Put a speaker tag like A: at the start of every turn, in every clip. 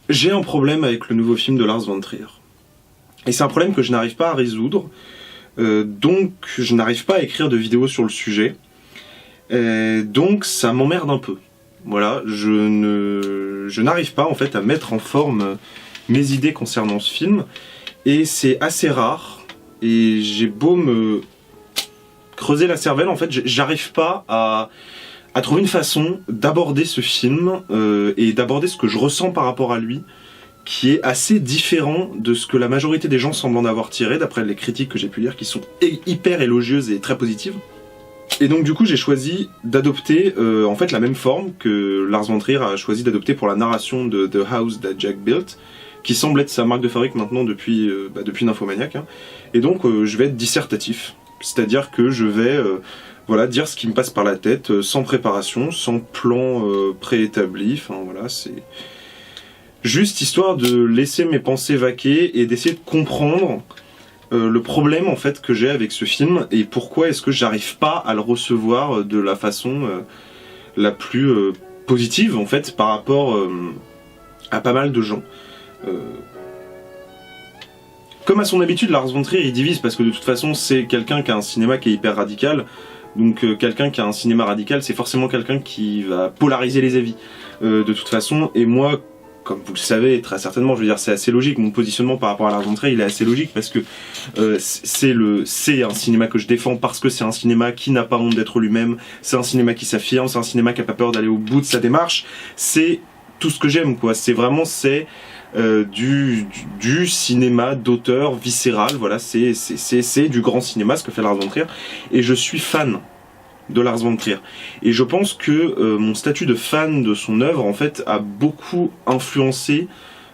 A: J'ai un problème avec le nouveau film de Lars von Trier. Et c'est un problème que je n'arrive pas à résoudre. Donc je n'arrive pas à écrire de vidéos sur le sujet. Donc ça m'emmerde un peu. Voilà, je n'arrive pas en fait à mettre en forme mes idées concernant ce film. Et c'est assez rare. Et j'ai beau me creuser la cervelle, en fait, j'arrive pas à trouver une façon d'aborder ce film et d'aborder ce que je ressens par rapport à lui, qui est assez différent de ce que la majorité des gens semblent en avoir tiré, d'après les critiques que j'ai pu lire, qui sont hyper élogieuses et très positives. Et donc du coup j'ai choisi d'adopter en fait la même forme que Lars von Trier a choisi d'adopter pour la narration de The House That Jack Built, qui semble être sa marque de fabrique maintenant depuis Nymphomaniac. Hein. Et donc je vais être dissertatif, c'est-à-dire que je vais dire ce qui me passe par la tête, sans préparation, sans plan préétabli, enfin voilà, c'est juste histoire de laisser mes pensées vaquer et d'essayer de comprendre le problème en fait que j'ai avec ce film et pourquoi est-ce que j'arrive pas à le recevoir de la façon la plus positive en fait par rapport à pas mal de gens. Comme à son habitude, Lars von Trier il divise parce que de toute façon c'est quelqu'un qui a un cinéma qui est hyper radical. Donc quelqu'un qui a un cinéma radical, c'est forcément quelqu'un qui va polariser les avis de toute façon. Et moi, comme vous le savez très certainement, je veux dire c'est assez logique. Mon positionnement par rapport à Lars von Trier, il est assez logique parce que c'est un cinéma que je défends parce que c'est un cinéma qui n'a pas honte d'être lui-même. C'est un cinéma qui s'affirme, c'est un cinéma qui a pas peur d'aller au bout de sa démarche. C'est tout ce que j'aime quoi. C'est vraiment du cinéma d'auteur viscéral, voilà, c'est du grand cinéma ce que fait Lars von Trier, et je suis fan de Lars von Trier. Et je pense que mon statut de fan de son œuvre en fait a beaucoup influencé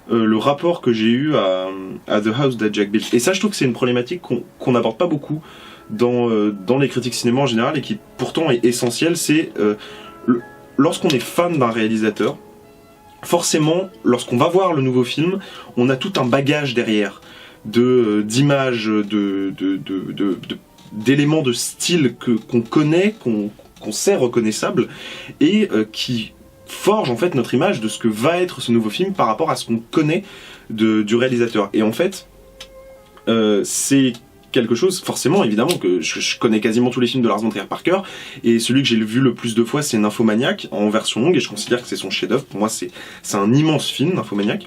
A: le rapport que j'ai eu à The House That Jack Built. Et ça je trouve que c'est une problématique qu'on n'aborde pas beaucoup dans les critiques cinéma en général et qui pourtant est essentielle, c'est lorsqu'on est fan d'un réalisateur, forcément, lorsqu'on va voir le nouveau film, on a tout un bagage derrière d'images, d'éléments de style qu'on connaît, qu'on sait reconnaissable et qui forge en fait notre image de ce que va être ce nouveau film par rapport à ce qu'on connaît du réalisateur. Et en fait, c'est quelque chose, forcément, évidemment, que je connais quasiment tous les films de Lars von Trier par cœur, et celui que j'ai vu le plus de fois, c'est Nymphomaniac, en version longue, et je considère que c'est son chef-d'œuvre. Pour moi, c'est un immense film, Nymphomaniac.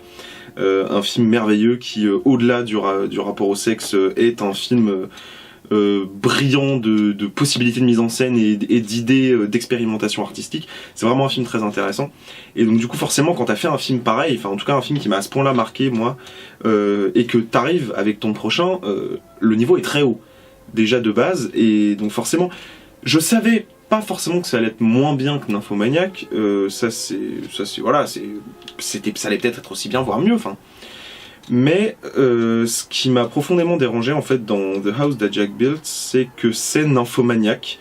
A: Un film merveilleux qui, au-delà du rapport au sexe, est un film brillant de possibilités de mise en scène et d'idées d'expérimentation artistique. C'est vraiment un film très intéressant. Et donc du coup forcément quand t'as fait un film pareil, enfin en tout cas un film qui m'a à ce point là marqué moi, et que t'arrives avec ton prochain, le niveau est très haut déjà de base, et donc forcément je savais pas forcément que ça allait être moins bien que Nymphomaniac, ça allait peut-être être aussi bien voire mieux, enfin. Mais ce qui m'a profondément dérangé en fait dans The House That Jack Built, c'est que c'est Nymphomaniac,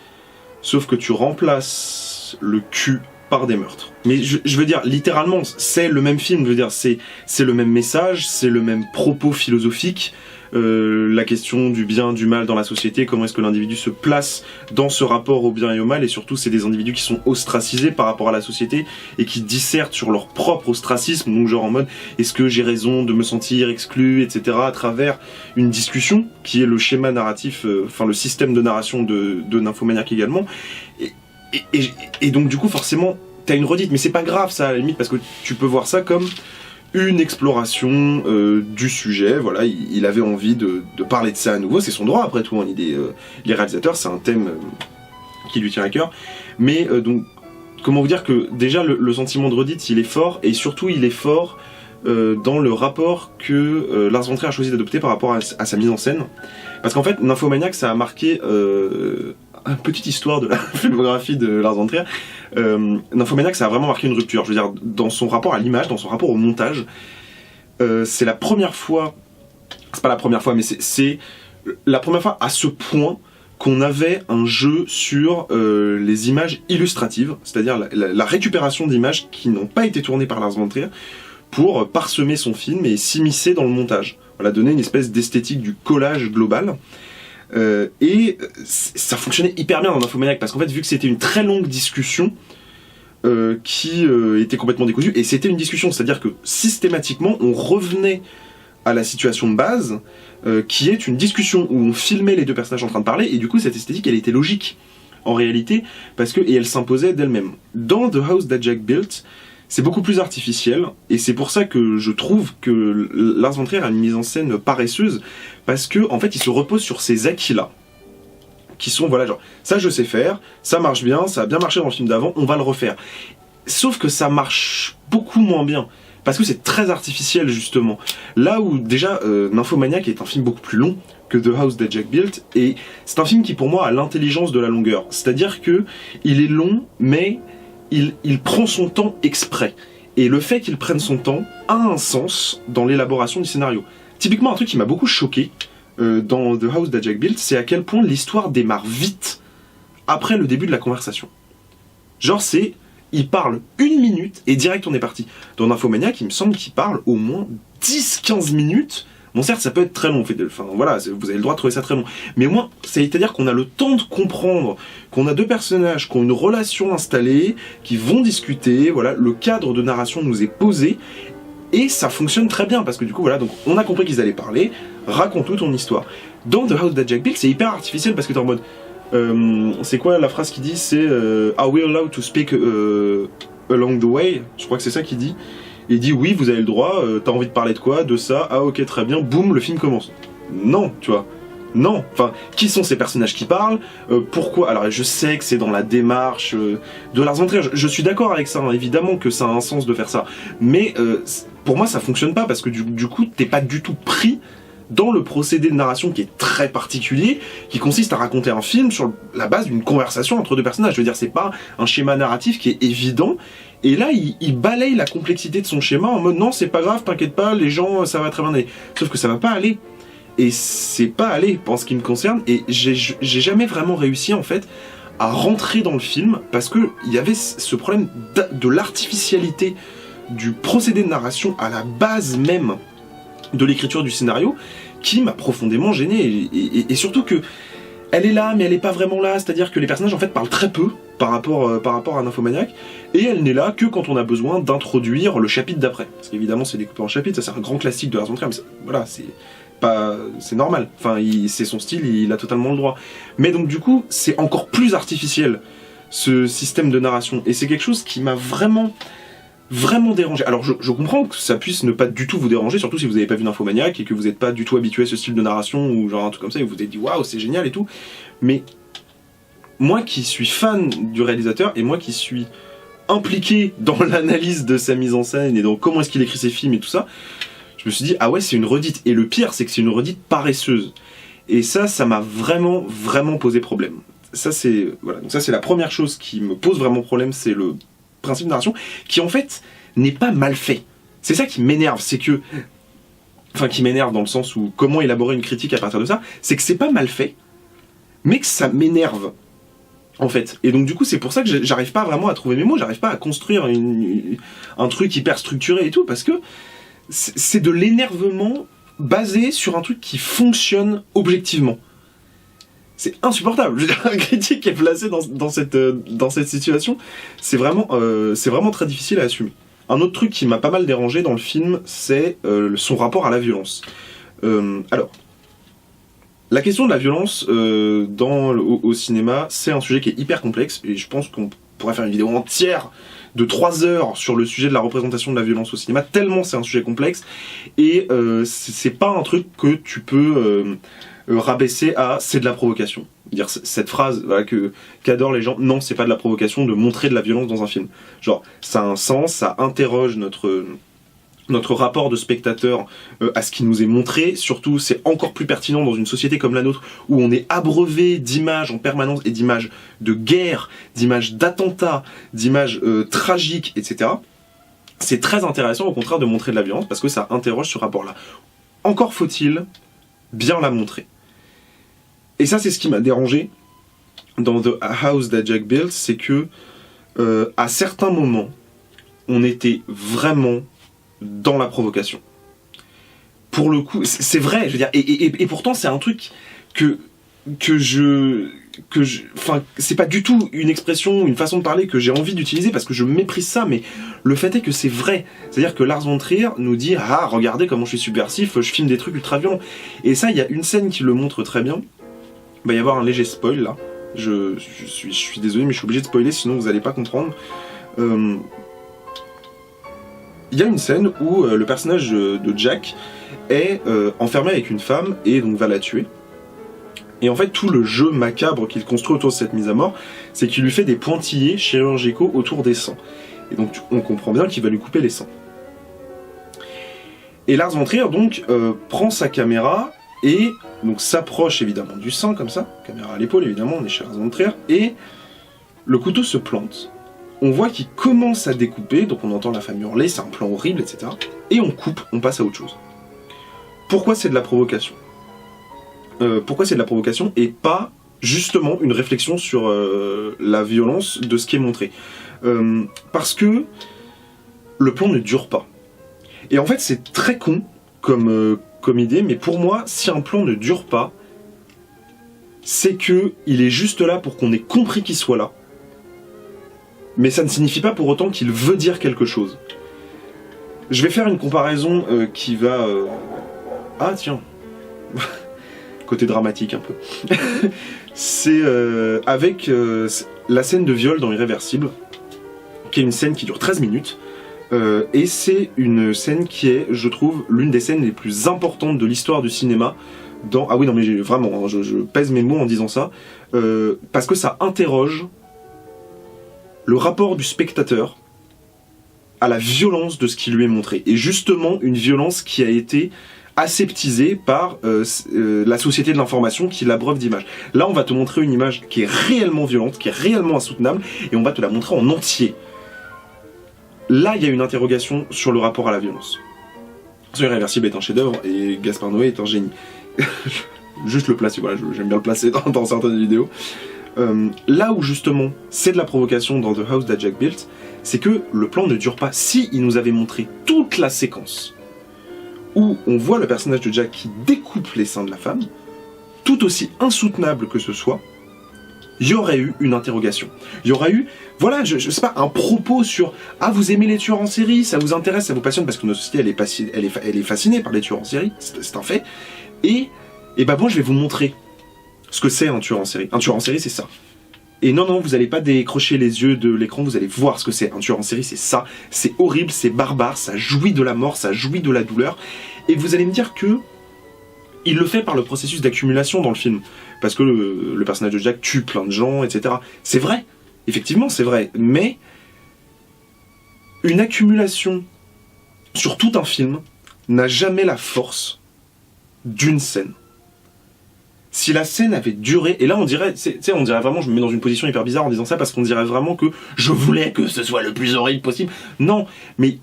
A: sauf que tu remplaces le cul par des meurtres. Mais je veux dire, littéralement, c'est le même film, je veux dire, c'est le même message, c'est le même propos philosophique, la question du bien, du mal dans la société, comment est-ce que l'individu se place dans ce rapport au bien et au mal, et surtout c'est des individus qui sont ostracisés par rapport à la société et qui dissertent sur leur propre ostracisme, donc genre en mode est-ce que j'ai raison de me sentir exclu, etc., à travers une discussion qui est le schéma narratif, enfin le système de narration de Nymphomaniac également, et donc du coup forcément t'as une redite, mais c'est pas grave ça à la limite, parce que tu peux voir ça comme une exploration du sujet, voilà, il avait envie de parler de ça à nouveau, c'est son droit après tout, hein, les réalisateurs, c'est un thème qui lui tient à cœur, mais donc, comment vous dire que déjà le sentiment de redite, il est fort, et surtout il est fort dans le rapport que Lars von Trier a choisi d'adopter par rapport à sa mise en scène, parce qu'en fait, Nymphomaniac, ça a marqué une petite histoire de la filmographie de Lars von Trier. Nymphomaniac, ça a vraiment marqué une rupture. Je veux dire, dans son rapport à l'image, dans son rapport au montage, c'est la première fois, c'est pas la première fois, mais c'est la première fois à ce point qu'on avait un jeu sur les images illustratives, c'est-à-dire la récupération d'images qui n'ont pas été tournées par Lars von Trier pour parsemer son film et s'immiscer dans le montage. Voilà, donner une espèce d'esthétique du collage global. Et ça fonctionnait hyper bien dans Nymphomaniac, parce qu'en fait, vu que c'était une très longue discussion, qui était complètement décousu, et c'était une discussion, c'est-à-dire que systématiquement on revenait à la situation de base, qui est une discussion où on filmait les deux personnages en train de parler, et du coup cette esthétique elle était logique en réalité, et elle s'imposait d'elle-même. Dans The House That Jack Built, c'est beaucoup plus artificiel, et c'est pour ça que je trouve que Lars von Trier a une mise en scène paresseuse, parce que en fait il se repose sur ces acquis-là, qui sont, voilà, genre, ça je sais faire, ça marche bien, ça a bien marché dans le film d'avant, on va le refaire. Sauf que ça marche beaucoup moins bien, parce que c'est très artificiel, justement. Là où, déjà, Nymphomaniac est un film beaucoup plus long que The House That Jack Built, et c'est un film qui, pour moi, a l'intelligence de la longueur. C'est-à-dire que il est long, mais il prend son temps exprès. Et le fait qu'il prenne son temps a un sens dans l'élaboration du scénario. Typiquement, un truc qui m'a beaucoup choqué, dans The House That Jack Built, c'est à quel point l'histoire démarre vite après le début de la conversation. Genre il parle 1 minute et direct on est parti. Dans Nymphomaniac, il me semble qu'il parle au moins 10-15 minutes. Bon certes ça peut être très long, enfin voilà, vous avez le droit de trouver ça très long. Mais au moins, c'est-à-dire qu'on a le temps de comprendre qu'on a deux personnages qui ont une relation installée, qui vont discuter, voilà, le cadre de narration nous est posé. Et ça fonctionne très bien, parce que du coup, voilà, donc on a compris qu'ils allaient parler, raconte-nous ton histoire. Dans The House That Jack Built, c'est hyper artificiel, parce que t'es en mode... c'est quoi la phrase qu'il dit? C'est Are we allowed to speak along the way? Je crois que c'est ça qu'il dit. Et il dit oui, vous avez le droit, t'as envie de parler de quoi? De ça? Ah ok, très bien, boum, le film commence. Non, tu vois. Non, enfin, qui sont ces personnages qui parlent? Pourquoi? Alors, je sais que c'est dans la démarche de Lars von Trier, je suis d'accord avec ça, hein, évidemment que ça a un sens de faire ça, mais pour moi ça fonctionne pas, parce que du coup, t'es pas du tout pris dans le procédé de narration qui est très particulier, qui consiste à raconter un film sur la base d'une conversation entre deux personnages. Je veux dire, c'est pas un schéma narratif qui est évident, et là, il balaye la complexité de son schéma en mode non, c'est pas grave, t'inquiète pas, les gens, ça va très bien aller. Sauf que ça va pas aller. Et c'est pas allé, en ce qui me concerne, et j'ai jamais vraiment réussi, en fait, à rentrer dans le film, parce que il y avait ce problème de l'artificialité du procédé de narration à la base même de l'écriture du scénario, qui m'a profondément gêné, et surtout que elle est là, mais elle est pas vraiment là, c'est-à-dire que les personnages, en fait, parlent très peu par rapport à Nymphomaniac, et elle n'est là que quand on a besoin d'introduire le chapitre d'après. Parce qu'évidemment, c'est découpé en chapitres, ça c'est un grand classique de Lars von Trier, mais voilà, c'est normal, enfin c'est son style, il a totalement le droit. Mais donc du coup, c'est encore plus artificiel, ce système de narration, et c'est quelque chose qui m'a vraiment dérangé. Alors je comprends que ça puisse ne pas du tout vous déranger, surtout si vous n'avez pas vu Nymphomaniac et que vous n'êtes pas du tout habitué à ce style de narration, ou genre un truc comme ça, et vous vous êtes dit waouh, c'est génial et tout. Mais moi qui suis fan du réalisateur, et moi qui suis impliqué dans l'analyse de sa mise en scène, et dans comment est-ce qu'il écrit ses films et tout ça, je me suis dit, ah ouais, c'est une redite. Et le pire, c'est que c'est une redite paresseuse. Et ça m'a vraiment posé problème. Ça, c'est la première chose qui me pose vraiment problème, c'est le principe de narration, qui en fait n'est pas mal fait. C'est ça qui m'énerve, c'est que... Enfin, qui m'énerve dans le sens où, comment élaborer une critique à partir de ça, c'est que c'est pas mal fait, mais que ça m'énerve, en fait. Et donc du coup, c'est pour ça que j'arrive pas vraiment à trouver mes mots, j'arrive pas à construire un truc hyper structuré et tout, parce que c'est de l'énervement basé sur un truc qui fonctionne objectivement. C'est insupportable. Je veux dire, un critique qui est placé dans cette situation, c'est vraiment très difficile à assumer. Un autre truc qui m'a pas mal dérangé dans le film, c'est son rapport à la violence. Alors, la question de la violence au cinéma, c'est un sujet qui est hyper complexe, et je pense qu'on pourrait faire une vidéo entière de 3 heures sur le sujet de la représentation de la violence au cinéma, tellement c'est un sujet complexe, et c'est pas un truc que tu peux rabaisser à c'est de la provocation. Dire cette phrase voilà, qu'adorent les gens, non, c'est pas de la provocation de montrer de la violence dans un film. Genre, ça a un sens, ça interroge notre rapport de spectateur à ce qui nous est montré. Surtout, c'est encore plus pertinent dans une société comme la nôtre, où on est abreuvé d'images en permanence, et d'images de guerre, d'images d'attentats, d'images tragiques, etc. C'est très intéressant, au contraire, de montrer de la violence, parce que ça interroge ce rapport-là. Encore faut-il bien la montrer. Et ça, c'est ce qui m'a dérangé dans The House That Jack Built, c'est que à certains moments, on était vraiment dans la provocation. Pour le coup, c'est vrai, je veux dire, et pourtant c'est un truc que enfin, c'est pas du tout une expression, une façon de parler que j'ai envie d'utiliser parce que je méprise ça, mais le fait est que c'est vrai. C'est-à-dire que Lars von Trier nous dit « Ah, regardez comment je suis subversif, je filme des trucs ultra violents. » Et ça, il y a une scène qui le montre très bien. Il va y avoir un léger spoil, là. Je suis désolé, mais je suis obligé de spoiler, sinon vous allez pas comprendre. Il y a une scène où le personnage de Jack est enfermé avec une femme et donc va la tuer. Et en fait, tout le jeu macabre qu'il construit autour de cette mise à mort, c'est qu'il lui fait des pointillés chirurgicaux autour des sangs. Et donc, on comprend bien qu'il va lui couper les sangs. Et Lars von Trier, donc, prend sa caméra et donc s'approche évidemment du sang, comme ça. Caméra à l'épaule, évidemment, on est chez Lars von Trier. Et le couteau se plante. On voit qu'il commence à découper, donc on entend la femme hurler, c'est un plan horrible, etc. Et on coupe, on passe à autre chose. Pourquoi c'est de la provocation ? Pourquoi c'est de la provocation et pas justement une réflexion sur la violence de ce qui est montré. Parce que le plan ne dure pas. Et en fait c'est très con comme idée, mais pour moi si un plan ne dure pas, c'est que il est juste là pour qu'on ait compris qu'il soit là. Mais ça ne signifie pas pour autant qu'il veut dire quelque chose. Je vais faire une comparaison qui va... Ah tiens côté dramatique un peu. C'est avec la scène de viol dans Irréversible, qui est une scène qui dure 13 minutes, et c'est une scène qui est, je trouve, l'une des scènes les plus importantes de l'histoire du cinéma. Ah oui, non mais vraiment, hein, je pèse mes mots en disant ça, parce que ça interroge le rapport du spectateur à la violence de ce qui lui est montré. Et justement, une violence qui a été aseptisée par la société de l'information qui l'abreuve d'images. Là, on va te montrer une image qui est réellement violente, qui est réellement insoutenable, et on va te la montrer en entier. Là, il y a une interrogation sur le rapport à la violence. Irréversible est un chef-d'œuvre, et Gaspard Noé est un génie. Juste le placer, voilà, j'aime bien le placer dans certaines vidéos. Là où justement c'est de la provocation dans The House That Jack Built, c'est que le plan ne dure pas. Si il nous avait montré toute la séquence où on voit le personnage de Jack qui découpe les seins de la femme, tout aussi insoutenable que ce soit, il y aurait eu une interrogation. Il y aurait eu, voilà, je sais pas, un propos sur « Ah, vous aimez les tueurs en série, ça vous intéresse, ça vous passionne » parce que notre société, elle est fascinée par les tueurs en série, c'est un fait. Et bah moi, je vais vous montrer ce que c'est un tueur en série. Un tueur en série, c'est ça. Et non, vous allez pas décrocher les yeux de l'écran, vous allez voir ce que c'est. Un tueur en série, c'est ça. C'est horrible, c'est barbare, ça jouit de la mort, ça jouit de la douleur. Et vous allez me dire que il le fait par le processus d'accumulation dans le film. Parce que le personnage de Jack tue plein de gens, etc. C'est vrai. Effectivement, c'est vrai. Mais une accumulation sur tout un film n'a jamais la force d'une scène. Si la scène avait duré, et là on dirait, on dirait vraiment, je me mets dans une position hyper bizarre en disant ça parce qu'on dirait vraiment que je voulais que ce soit le plus horrible possible. Non, mais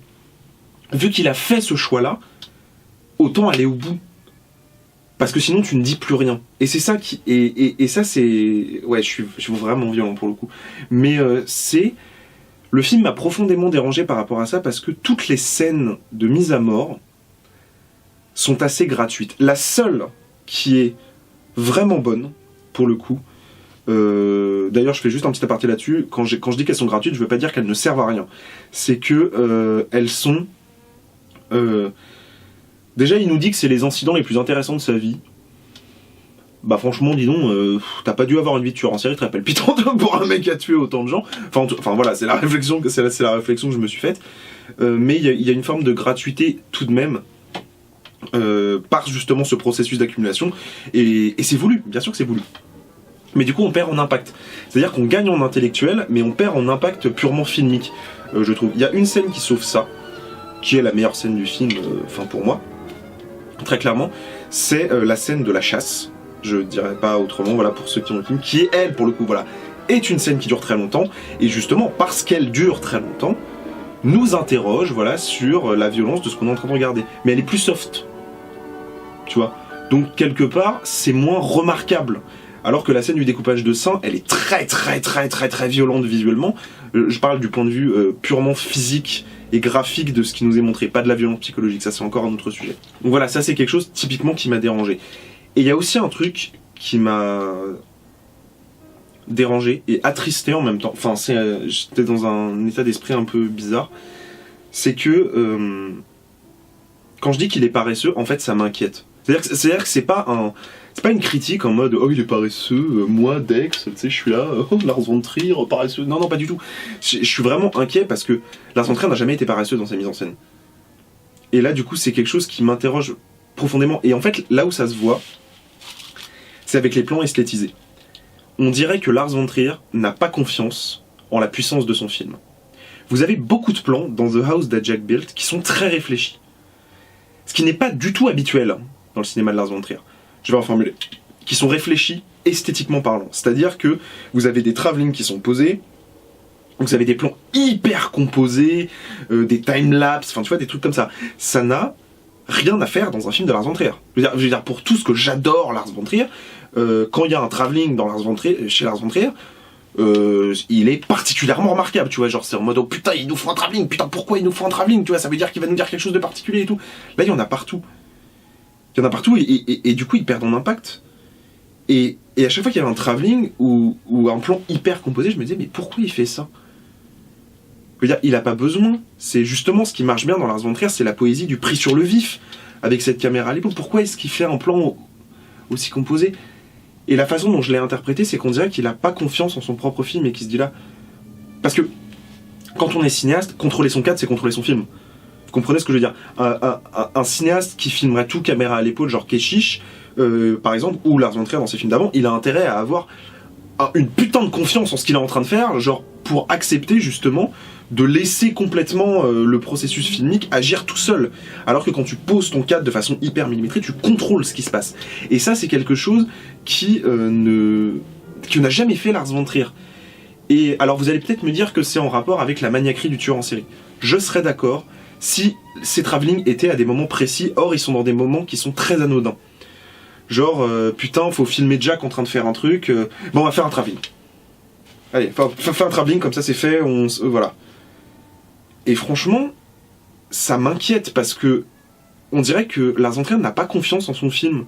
A: vu qu'il a fait ce choix-là, autant aller au bout. Parce que sinon tu ne dis plus rien. Et c'est ça qui, et ça c'est, ouais, je suis vraiment violent pour le coup. Mais le film m'a profondément dérangé par rapport à ça parce que toutes les scènes de mise à mort sont assez gratuites. La seule qui est vraiment bonne, pour le coup. D'ailleurs, je fais juste un petit aparté là-dessus. Quand je dis qu'elles sont gratuites, je veux pas dire qu'elles ne servent à rien. C'est que elles sont... Déjà, il nous dit que c'est les incidents les plus intéressants de sa vie. Bah franchement, dis donc, t'as pas dû avoir une vie de tueur en série très palpitante pour un mec qui a tué autant de gens. Enfin voilà, c'est la réflexion que je me suis faite. Mais il y a une forme de gratuité tout de même. Par justement ce processus d'accumulation et c'est voulu, bien sûr que c'est voulu, mais du coup on perd en impact, c'est à dire qu'on gagne en intellectuel mais on perd en impact purement filmique, je trouve. Il y a une scène qui sauve ça, qui est la meilleure scène du film, enfin pour moi très clairement, c'est la scène de la chasse, je dirais pas autrement, voilà, pour ceux qui ont le film, qui est elle pour le coup, voilà, est une scène qui dure très longtemps et justement parce qu'elle dure très longtemps nous interroge, voilà, sur la violence de ce qu'on est en train de regarder, mais elle est plus soft. Tu vois, donc quelque part c'est moins remarquable, alors que la scène du découpage de seins elle est très violente visuellement. Je parle du point de vue purement physique et graphique de ce qui nous est montré, pas de la violence psychologique, ça c'est encore un autre sujet. Donc voilà, ça c'est quelque chose typiquement qui m'a dérangé. Et il y a aussi un truc qui m'a dérangé et attristé en même temps. Enfin, j'étais dans un état d'esprit un peu bizarre. C'est que quand je dis qu'il est paresseux, en fait, ça m'inquiète. C'est-à-dire que c'est pas une critique en mode oh il est paresseux, moi Dex, tu sais je suis là, Lars von Trier paresseux. Non pas du tout. Je suis vraiment inquiet parce que Lars von Trier n'a jamais été paresseux dans sa mise en scène. Et là du coup c'est quelque chose qui m'interroge profondément. Et en fait là où ça se voit, c'est avec les plans esthétisés. On dirait que Lars von Trier n'a pas confiance en la puissance de son film. Vous avez beaucoup de plans dans The House That Jack Built qui sont très réfléchis. Ce qui n'est pas du tout habituel dans le cinéma de Lars von Trier. Je vais reformuler. Qui sont réfléchis esthétiquement parlant. C'est-à-dire que vous avez des travelling qui sont posés, vous avez des plans hyper composés, des time-lapse, enfin tu vois, des trucs comme ça. Ça n'a rien à faire dans un film de Lars von Trier. Je veux dire pour tout ce que j'adore Lars von Trier, quand il y a un travelling chez Lars von Trier, il est particulièrement remarquable, tu vois, genre c'est en mode oh putain il nous faut un travelling, putain pourquoi il nous faut un travelling, tu vois, ça veut dire qu'il va nous dire quelque chose de particulier et tout. Là il y en a partout. Il y en a partout et du coup ils perdent en impact. Et à chaque fois qu'il y avait un travelling ou un plan hyper composé, je me disais mais pourquoi il fait ça? Je veux dire, il a pas besoin. C'est justement ce qui marche bien dans Lars von Trier, c'est la poésie du pris sur le vif avec cette caméra à l'épaule. Pourquoi est-ce qu'il fait un plan aussi composé? Et la façon dont je l'ai interprété, c'est qu'on dirait qu'il a pas confiance en son propre film et qu'il se dit là... Parce que quand on est cinéaste, contrôler son cadre, c'est contrôler son film. Vous comprenez ce que je veux dire? Un cinéaste qui filmerait tout caméra à l'épaule, genre Keshish, par exemple, ou Lars von Trier dans ses films d'avant, il a intérêt à avoir une putain de confiance en ce qu'il est en train de faire, genre pour accepter justement de laisser complètement le processus filmique agir tout seul. Alors que quand tu poses ton cadre de façon hyper millimétrée, tu contrôles ce qui se passe. Et ça, c'est quelque chose qui n'a jamais fait Lars von Trier. Et alors vous allez peut-être me dire que c'est en rapport avec la maniaquerie du tueur en série. Je serais d'accord si ces travelling étaient à des moments précis, or ils sont dans des moments qui sont très anodins. Genre, putain, faut filmer Jack en train de faire un truc, bon on va faire un travelling. Allez, faire un travelling, comme ça c'est fait, voilà. Et franchement, ça m'inquiète parce que on dirait que Lars von Trier n'a pas confiance en son film.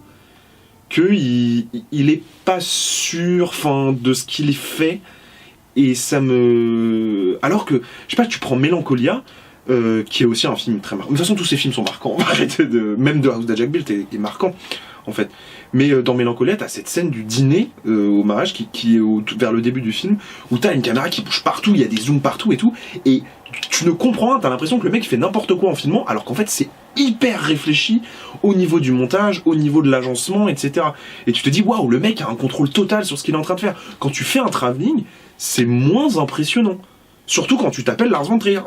A: Qu'il est pas sûr de ce qu'il fait. Et ça me... Alors que, je sais pas, tu prends Mélancolia, qui est aussi un film très marquant. De toute façon, tous ces films sont marquants. Arrêtez de... Même The House That Jack Built est marquant, en fait. Mais dans Mélancolia, t'as cette scène du dîner au mariage qui est vers le début du film, où t'as une caméra qui bouge partout, il y a des zooms partout et tout, et tu ne comprends pas, t'as l'impression que le mec fait n'importe quoi en filmant, alors qu'en fait c'est hyper réfléchi au niveau du montage, au niveau de l'agencement, etc. Et tu te dis, waouh, le mec a un contrôle total sur ce qu'il est en train de faire. Quand tu fais un travelling, c'est moins impressionnant. Surtout quand tu t'appelles Lars von Trier.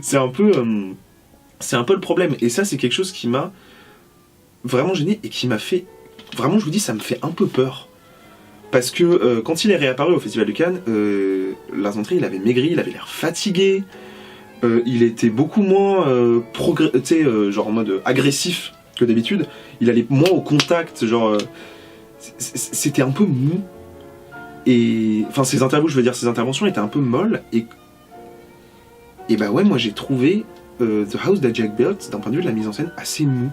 A: c'est un peu le problème. Et ça, c'est quelque chose qui m'a vraiment gêné et qui m'a fait... Vraiment, je vous dis, ça me fait un peu peur. Parce que quand il est réapparu au Festival de Cannes, Lars von Trier, il avait maigri, il avait l'air fatigué. Il était beaucoup moins genre en mode agressif que d'habitude. Il allait moins au contact, genre... c'était un peu mou. Et... Enfin, ses interventions étaient un peu molles. Et bah ouais, moi j'ai trouvé The House That Jack Built, d'un point de vue de la mise en scène, assez mou.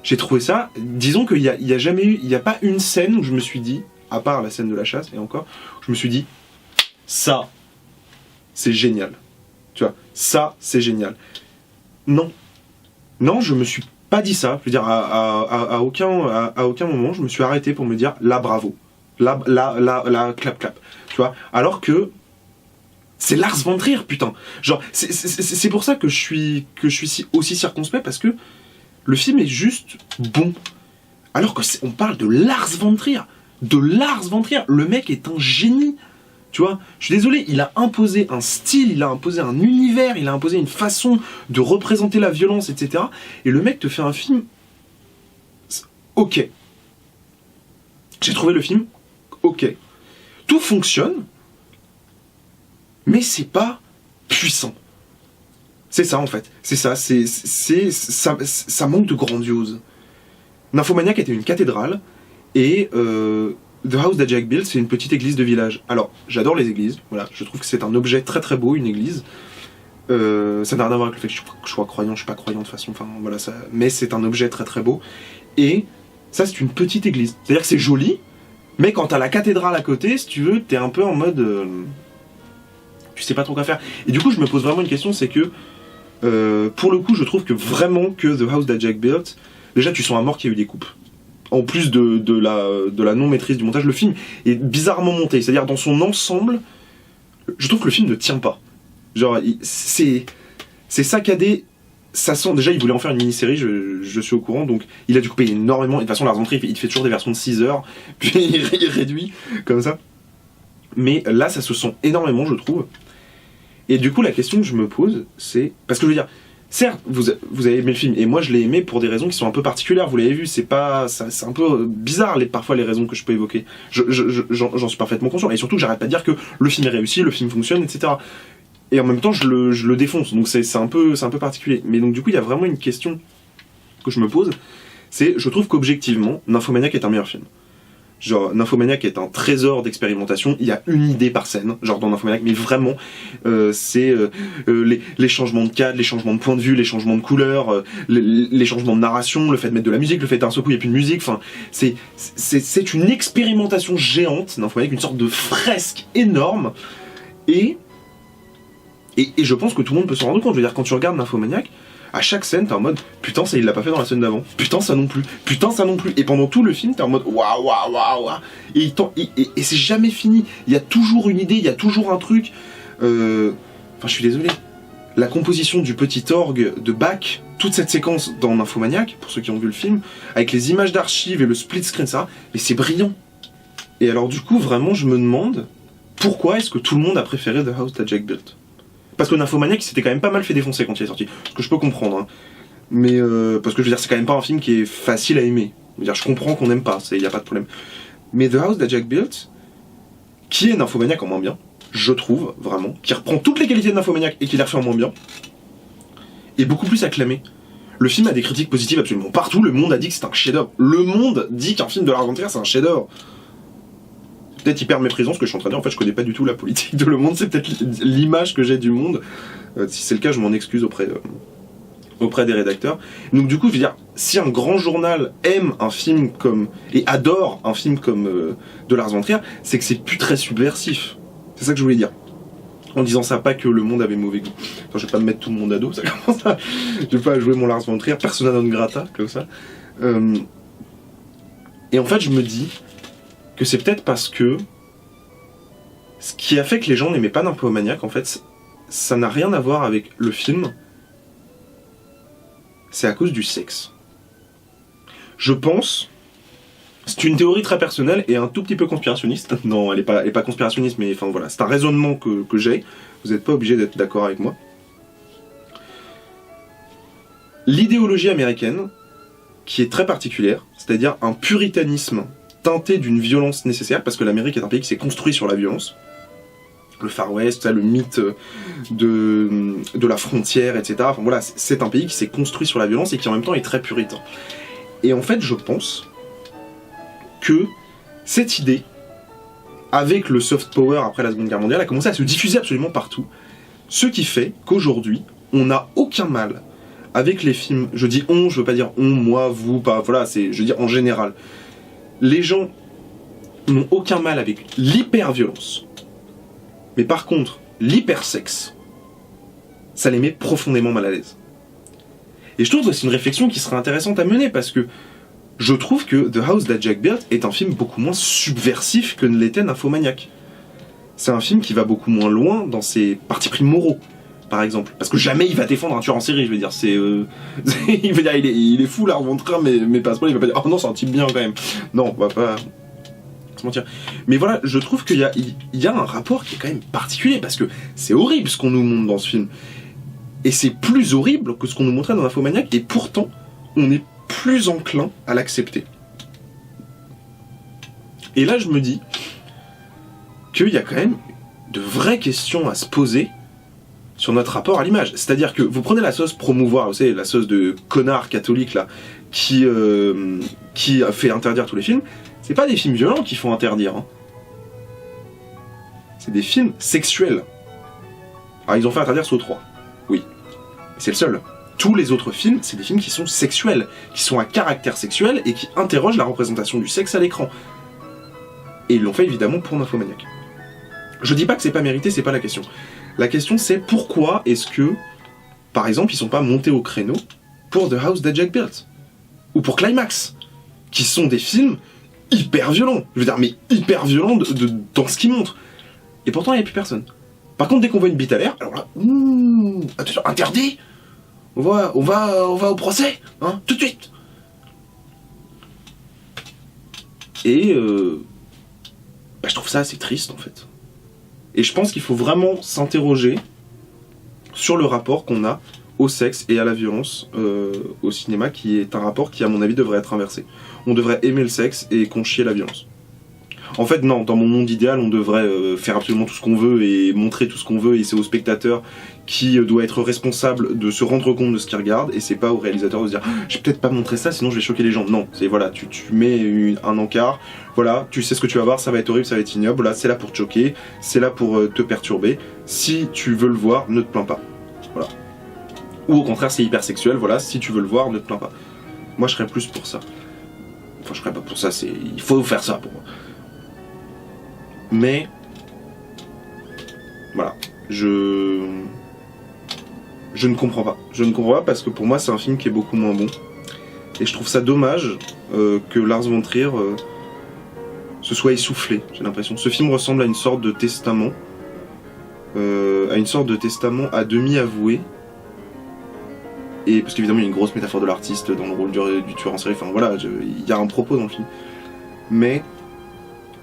A: J'ai trouvé ça... Disons qu'il y a jamais eu... Il n'y a pas une scène où je me suis dit, à part la scène de la chasse, et encore, je me suis dit, ça, c'est génial. Tu vois, ça, c'est génial. Non. Non, je me suis pas dit ça. Je veux dire, à aucun moment, je me suis arrêté pour me dire, là, bravo. Là, clap, clap. Tu vois, alors que c'est Lars von Trier, putain. Genre, c'est pour ça que je suis aussi circonspect, parce que le film est juste bon. Alors que on parle de Lars von Trier. De Lars von Trier. Le mec est un génie. Tu vois, je suis désolé, il a imposé un style, il a imposé un univers, il a imposé une façon de représenter la violence, etc. Et le mec te fait un film... Ok. J'ai trouvé le film... Ok. Tout fonctionne, mais c'est pas puissant. C'est ça, en fait. C'est ça, ça manque de grandiose. Nymphomaniac était une cathédrale, et... The House That Jack Built, c'est une petite église de village. Alors, j'adore les églises, voilà, je trouve que c'est un objet très très beau, une église. Ça n'a rien à voir avec le fait que je sois croyant, je suis pas croyant de toute façon, enfin voilà, mais c'est un objet très très beau. Et Ça, c'est une petite église. C'est-à-dire que c'est joli, mais quand t'as la cathédrale à côté, si tu veux, t'es un peu en mode... tu sais pas trop quoi faire. Et du coup, je me pose vraiment une question, c'est que... pour le coup, je trouve que vraiment que The House That Jack Built, déjà, tu sens à mort qu'il y a eu des coupes. En plus de la non-maîtrise du montage, le film est bizarrement monté. C'est-à-dire, dans son ensemble, je trouve que le film ne tient pas. Genre, c'est saccadé. Ça sent, déjà, il voulait en faire une mini-série, je suis au courant, donc il a dû couper énormément. Et de toute façon, Lars von Trier, il fait toujours des versions de 6 heures, puis il réduit, comme ça. Mais là, ça se sent énormément, je trouve. Et du coup, la question que je me pose, c'est... Parce que je veux dire, certes, vous avez aimé le film, et moi je l'ai aimé pour des raisons qui sont un peu particulières, vous l'avez vu, c'est un peu bizarre parfois les raisons que je peux évoquer. J'en suis parfaitement conscient, et surtout que j'arrête pas de dire que le film est réussi, le film fonctionne, etc. Et en même temps, je le défonce, donc c'est un peu particulier. Mais donc du coup, il y a vraiment une question que je me pose, c'est, je trouve qu'objectivement, Nymphomaniac est un meilleur film. Genre, Nymphomaniac est un trésor d'expérimentation, il y a une idée par scène, genre dans Nymphomaniac, mais vraiment, c'est les changements de cadre, les changements de point de vue, les changements de couleur, les changements de narration, le fait de mettre de la musique, le fait d'un seul coup il n'y a plus de musique, enfin, c'est une expérimentation géante, Nymphomaniac, une sorte de fresque énorme, et je pense que tout le monde peut s'en rendre compte. Je veux dire, quand tu regardes Nymphomaniac, à chaque scène, t'es en mode putain, ça il l'a pas fait dans la scène d'avant. Putain, ça non plus. Putain, ça non plus. Et pendant tout le film, t'es en mode waouh, waouh, waouh, waouh. Et c'est jamais fini. Il y a toujours une idée, il y a toujours un truc. Enfin, je suis désolé. La composition du petit orgue de Bach, toute cette séquence dans Nymphomaniac, pour ceux qui ont vu le film, avec les images d'archives et le split screen, ça, mais c'est brillant. Et alors, du coup, vraiment, je me demande pourquoi est-ce que tout le monde a préféré The House That Jack Built. Parce que Nymphomaniac, il s'était quand même pas mal fait défoncer quand il est sorti. Ce que je peux comprendre. Hein. Mais parce que je veux dire, c'est quand même pas un film qui est facile à aimer. Je veux dire, je comprends qu'on n'aime pas, il y a pas de problème. Mais The House That Jack Built, qui est Nymphomaniac en moins bien, je trouve, vraiment, qui reprend toutes les qualités de Nymphomaniac et qui les refait en moins bien, est beaucoup plus acclamé. Le film a des critiques positives absolument partout, le monde a dit que c'est un chef-d'œuvre. Le monde dit qu'un film de Lars von Trier, c'est un chef-d'œuvre. Peut-être hyper méprisant ce que je suis en train de dire, en fait je connais pas du tout la politique de Le Monde, c'est peut-être l'image que j'ai du monde, si c'est le cas je m'en excuse auprès des rédacteurs. Donc du coup je veux dire, si un grand journal aime un film comme, et adore un film comme de Lars von Trier, c'est que c'est plus très subversif, c'est ça que je voulais dire. En disant ça, pas que Le Monde avait mauvais goût. Enfin, je vais pas me mettre tout le monde à dos, ça commence à... Je vais pas jouer mon Lars von Trier, persona non grata, comme ça. Et en fait je me dis que c'est peut-être parce que ce qui a fait que les gens n'aimaient pas Nymphomaniac, en fait, ça n'a rien à voir avec le film, c'est à cause du sexe. Je pense, c'est une théorie très personnelle et un tout petit peu conspirationniste, non, elle est pas conspirationniste, mais enfin voilà, c'est un raisonnement que j'ai, vous n'êtes pas obligé d'être d'accord avec moi. L'idéologie américaine, qui est très particulière, c'est-à-dire un puritanisme teinté d'une violence nécessaire, parce que l'Amérique est un pays qui s'est construit sur la violence. Le Far West, le mythe de la frontière, etc. Enfin voilà, c'est un pays qui s'est construit sur la violence et qui en même temps est très puritain. Et en fait, je pense que cette idée, avec le soft power après la Seconde Guerre mondiale, a commencé à se diffuser absolument partout. Ce qui fait qu'aujourd'hui, on n'a aucun mal avec les films, je dis on, je veux pas dire on, moi, vous, pas, voilà, je veux dire en général. Les gens n'ont aucun mal avec l'hyper-violence. Mais par contre, l'hyper-sexe, ça les met profondément mal à l'aise. Et je trouve que c'est une réflexion qui serait intéressante à mener, parce que je trouve que The House That Jack Built est un film beaucoup moins subversif que ne l'était Nymphomaniac. C'est un film qui va beaucoup moins loin dans ses partis pris moraux, par exemple. Parce que jamais il va défendre un tueur en série, je veux dire. Il veut dire, il est fou, Lars von Trier, mais pas à ce point, il va pas dire « Oh non, c'est un type bien, quand même ». Non, on va pas se mentir. Mais voilà, je trouve qu'il y a un rapport qui est quand même particulier, parce que c'est horrible ce qu'on nous montre dans ce film. Et c'est plus horrible que ce qu'on nous montrait dans Nymphomaniac, et pourtant, on est plus enclin à l'accepter. Et là, je me dis qu'il y a quand même de vraies questions à se poser sur notre rapport à l'image. C'est-à-dire que vous prenez la sauce promouvoir, vous savez, la sauce de connard catholique là, qui fait interdire tous les films, c'est pas des films violents qu'il faut interdire. Hein. C'est des films sexuels. Alors ils ont fait interdire Saw 3. Oui. C'est le seul. Tous les autres films, c'est des films qui sont sexuels, qui sont à caractère sexuel et qui interrogent la représentation du sexe à l'écran. Et ils l'ont fait évidemment pour Nymphomaniac. Je dis pas que c'est pas mérité, c'est pas la question. La question c'est pourquoi est-ce que, par exemple, ils sont pas montés au créneau pour The House That Jack Built ou pour Climax, qui sont des films hyper violents. Je veux dire, mais hyper violents dans ce qu'ils montrent. Et pourtant, il n'y a plus personne. Par contre, dès qu'on voit une bite à l'air, alors là, attention, interdit. On va au procès, hein, tout de suite. Et je trouve ça assez triste en fait. Et je pense qu'il faut vraiment s'interroger sur le rapport qu'on a au sexe et à la violence au cinéma, qui est un rapport qui, à mon avis, devrait être inversé. On devrait aimer le sexe et qu'on chie la violence. En fait, non, dans mon monde idéal, on devrait faire absolument tout ce qu'on veut et montrer tout ce qu'on veut, et c'est au spectateur qui doit être responsable de se rendre compte de ce qu'il regarde, et c'est pas au réalisateur de se dire « je vais peut-être pas montrer ça, sinon je vais choquer les gens ». Non, c'est voilà, tu mets un encart, voilà, tu sais ce que tu vas voir, ça va être horrible, ça va être ignoble, là, c'est là pour te choquer, c'est là pour te perturber. Si tu veux le voir, ne te plains pas. Voilà. Ou au contraire, c'est hyper sexuel, voilà, si tu veux le voir, ne te plains pas. Moi, je serais plus pour ça. Enfin, je serais pas pour ça, il faut faire ça pour moi. Mais voilà, je ne comprends pas. Je ne comprends pas parce que pour moi c'est un film qui est beaucoup moins bon. Et je trouve ça dommage que Lars von Trier se soit essoufflé, j'ai l'impression. Ce film ressemble à une sorte de testament. À demi avoué. Et parce qu'évidemment il y a une grosse métaphore de l'artiste dans le rôle du tueur en série. Enfin voilà, il y a un propos dans le film. Mais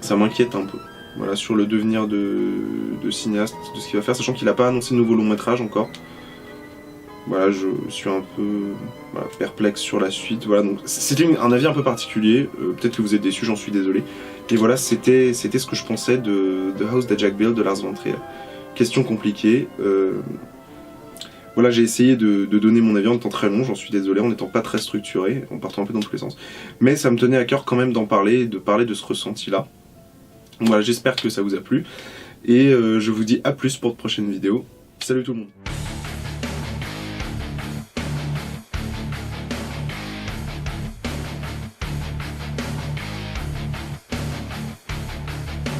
A: ça m'inquiète un peu. Voilà, sur le devenir de cinéaste, de ce qu'il va faire, sachant qu'il n'a pas annoncé de nouveau long métrage encore. Voilà, je suis un peu perplexe sur la suite. Voilà, donc c'était un avis un peu particulier. Peut-être que vous êtes déçus, j'en suis désolé. Et voilà, c'était ce que je pensais de The House That Jack Built de Lars von Trier. Question compliquée. Voilà, j'ai essayé de donner mon avis en étant très long, j'en suis désolé, en n'étant pas très structuré, en partant un peu dans tous les sens. Mais ça me tenait à cœur quand même d'en parler, de parler de ce ressenti-là. Voilà, j'espère que ça vous a plu, et je vous dis à plus pour de prochaines vidéos. Salut tout le monde.